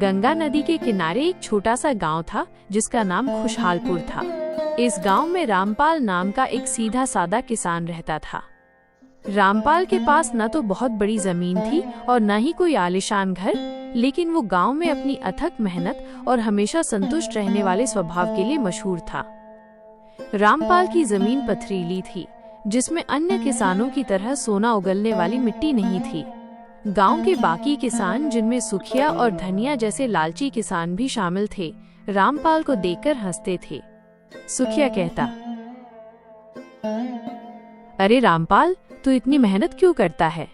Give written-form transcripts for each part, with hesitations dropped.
गंगा नदी के किनारे एक छोटा सा गांव था जिसका नाम खुशहालपुर था। इस गांव में रामपाल नाम का एक सीधा सादा किसान रहता था। रामपाल के पास न तो बहुत बड़ी जमीन थी और न ही कोई आलीशान घर, लेकिन वो गांव में अपनी अथक मेहनत और हमेशा संतुष्ट रहने वाले स्वभाव के लिए मशहूर था। रामपाल की जमीन पथरीली थी, जिसमें अन्य किसानों की तरह सोना उगलने वाली मिट्टी नहीं थी। गांव के बाकी किसान, जिनमें सुखिया और धनिया जैसे लालची किसान भी शामिल थे, रामपाल को देखकर हंसते थे। सुखिया कहता, अरे रामपाल, तू इतनी मेहनत क्यों करता है?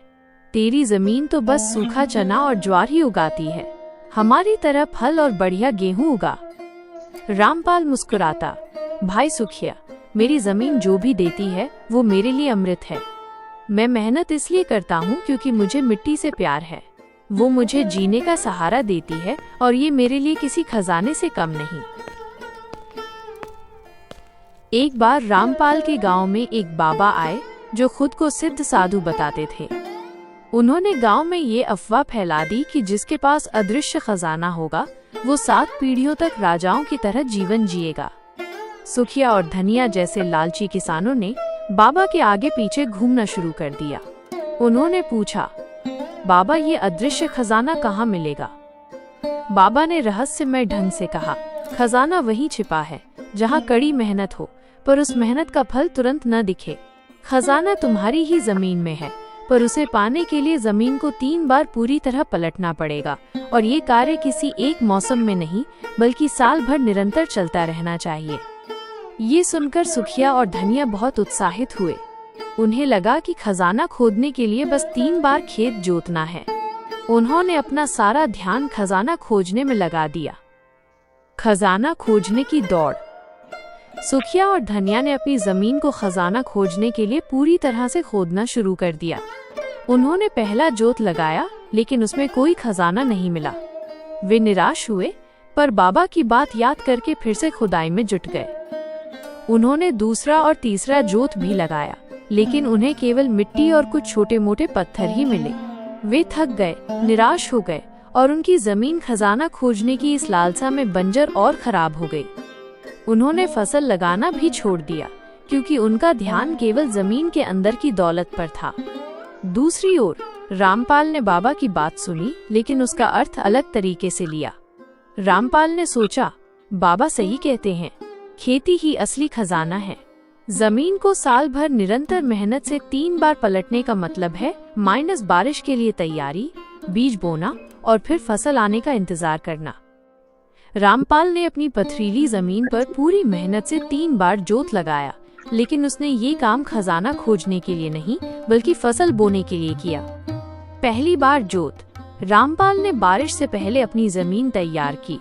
तेरी जमीन तो बस सूखा चना और ज्वार ही उगाती है, हमारी तरह फल और बढ़िया गेहूं उगा। रामपाल मुस्कुराता, भाई सुखिया, मेरी जमीन जो भी देती है वो मेरे लिए अमृत है। मैं मेहनत इसलिए करता हूँ क्योंकि मुझे मिट्टी से प्यार है। वो मुझे जीने का सहारा देती है और ये मेरे लिए किसी खजाने से कम नहीं। एक बार रामपाल के गांव में एक बाबा आए जो खुद को सिद्ध साधु बताते थे। उन्होंने गांव में ये अफवाह फैला दी कि जिसके पास अदृश्य खजाना होगा वो 7 पीढ़ियों तक राजाओं की तरह जीवन जिएगा। सुखिया और धनिया जैसे लालची किसानों ने बाबा के आगे पीछे घूमना शुरू कर दिया। उन्होंने पूछा, बाबा, ये अदृश्य खजाना कहाँ मिलेगा? बाबा ने रहस्यमय ढंग से कहा, खजाना वहीं छिपा है जहाँ कड़ी मेहनत हो, पर उस मेहनत का फल तुरंत न दिखे। खजाना तुम्हारी ही जमीन में है, पर उसे पाने के लिए जमीन को 3 बार पूरी तरह पलटना पड़ेगा, और ये कार्य किसी एक मौसम में नहीं बल्कि साल भर निरंतर चलता रहना चाहिए। ये सुनकर सुखिया और धनिया बहुत उत्साहित हुए। उन्हें लगा कि खजाना खोदने के लिए बस 3 बार खेत जोतना है। उन्होंने अपना सारा ध्यान खजाना खोजने में लगा दिया। खजाना खोजने की दौड़। सुखिया और धनिया ने अपनी जमीन को खजाना खोजने के लिए पूरी तरह से खोदना शुरू कर दिया। उन्होंने पहला जोत लगाया, लेकिन उसमें कोई खजाना नहीं मिला। वे निराश हुए, पर बाबा की बात याद करके फिर से खुदाई में जुट गए। उन्होंने दूसरा और तीसरा जोत भी लगाया, लेकिन उन्हें केवल मिट्टी और कुछ छोटे मोटे पत्थर ही मिले। वे थक गए, निराश हो गए और उनकी जमीन खजाना खोजने की इस लालसा में बंजर और खराब हो गई। उन्होंने फसल लगाना भी छोड़ दिया, क्योंकि उनका ध्यान केवल जमीन के अंदर की दौलत पर था। दूसरी ओर रामपाल ने बाबा की बात सुनी, लेकिन उसका अर्थ अलग तरीके से लिया। रामपाल ने सोचा, बाबा सही कहते हैं, खेती ही असली खजाना है। जमीन को साल भर निरंतर मेहनत से 3 बार पलटने का मतलब है माइनस बारिश के लिए तैयारी, बीज बोना और फिर फसल आने का इंतजार करना। रामपाल ने अपनी पथरीली जमीन पर पूरी मेहनत से 3 बार जोत लगाया, लेकिन उसने ये काम खजाना खोजने के लिए नहीं बल्कि फसल बोने के लिए किया। पहली बार जोत, रामपाल ने बारिश से पहले अपनी जमीन तैयार की।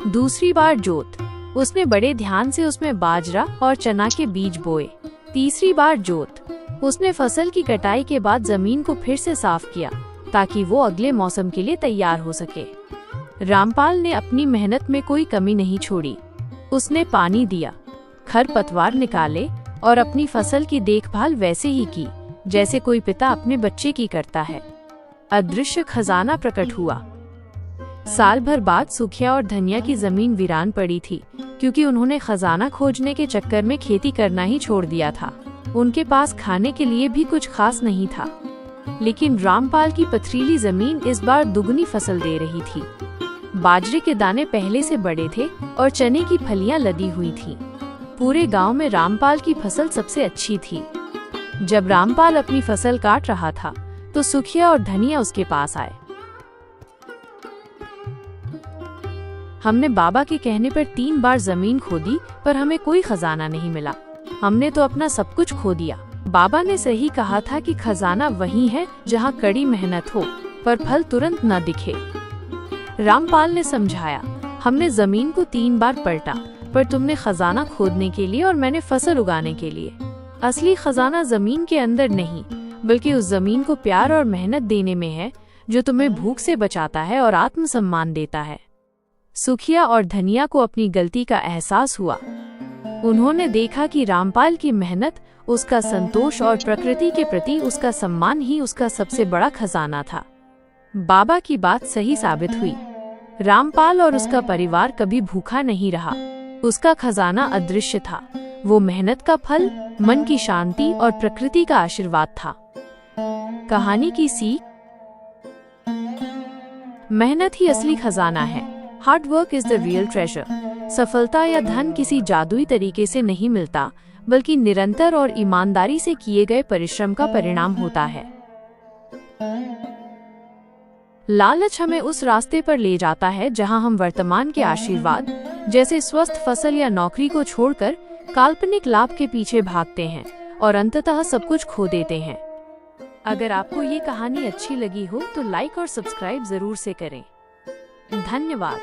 दूसरी बार जोत, उसने बड़े ध्यान से उसमें बाजरा और चना के बीज बोए। तीसरी बार जोत, उसने फसल की कटाई के बाद जमीन को फिर से साफ किया ताकि वो अगले मौसम के लिए तैयार हो सके। रामपाल ने अपनी मेहनत में कोई कमी नहीं छोड़ी। उसने पानी दिया, खरपतवार निकाले और अपनी फसल की देखभाल वैसे ही की जैसे कोई पिता अपने बच्चे की करता है। अदृश्य खजाना प्रकट हुआ। साल भर बाद सुखिया और धनिया की जमीन वीरान पड़ी थी, क्योंकि उन्होंने खजाना खोजने के चक्कर में खेती करना ही छोड़ दिया था। उनके पास खाने के लिए भी कुछ खास नहीं था, लेकिन रामपाल की पथरीली जमीन इस बार दुगनी फसल दे रही थी। बाजरे के दाने पहले से बड़े थे और चने की फलियां लदी हुई थीं। पूरे गांव में रामपाल की फसल सबसे अच्छी थी। जब रामपाल अपनी फसल काट रहा था तो सुखिया और धनिया उसके पास आए। हमने बाबा के कहने पर 3 बार जमीन खोदी, पर हमें कोई खजाना नहीं मिला। हमने तो अपना सब कुछ खो दिया। बाबा ने सही कहा था कि खजाना वही है जहाँ कड़ी मेहनत हो, पर फल तुरंत न दिखे। रामपाल ने समझाया, हमने जमीन को 3 बार पलटा, पर तुमने खजाना खोदने के लिए और मैंने फसल उगाने के लिए। असली खजाना जमीन के अंदर नहीं, बल्कि उस जमीन को प्यार और मेहनत देने में है, जो तुम्हें भूख से बचाता है और आत्मसम्मान देता है। सुखिया और धनिया को अपनी गलती का एहसास हुआ। उन्होंने देखा कि रामपाल की मेहनत, उसका संतोष और प्रकृति के प्रति उसका सम्मान ही उसका सबसे बड़ा खजाना था। बाबा की बात सही साबित हुई। रामपाल और उसका परिवार कभी भूखा नहीं रहा। उसका खजाना अदृश्य था। वो मेहनत का फल, मन की शांति और प्रकृति का आशीर्वाद था। कहानी की सीख: मेहनत ही असली खजाना है। Hard work is the real treasure. सफलता या धन किसी जादुई तरीके से नहीं मिलता, बल्कि निरंतर और ईमानदारी से किए गए परिश्रम का परिणाम होता है। लालच हमें उस रास्ते पर ले जाता है जहां हम वर्तमान के आशीर्वाद, जैसे स्वस्थ फसल या नौकरी को छोड़कर काल्पनिक लाभ के पीछे भागते हैं और अंततः सब कुछ खो देते हैं। अगर आपको ये कहानी अच्छी लगी हो तो लाइक और सब्सक्राइब जरूर से करें। धन्यवाद।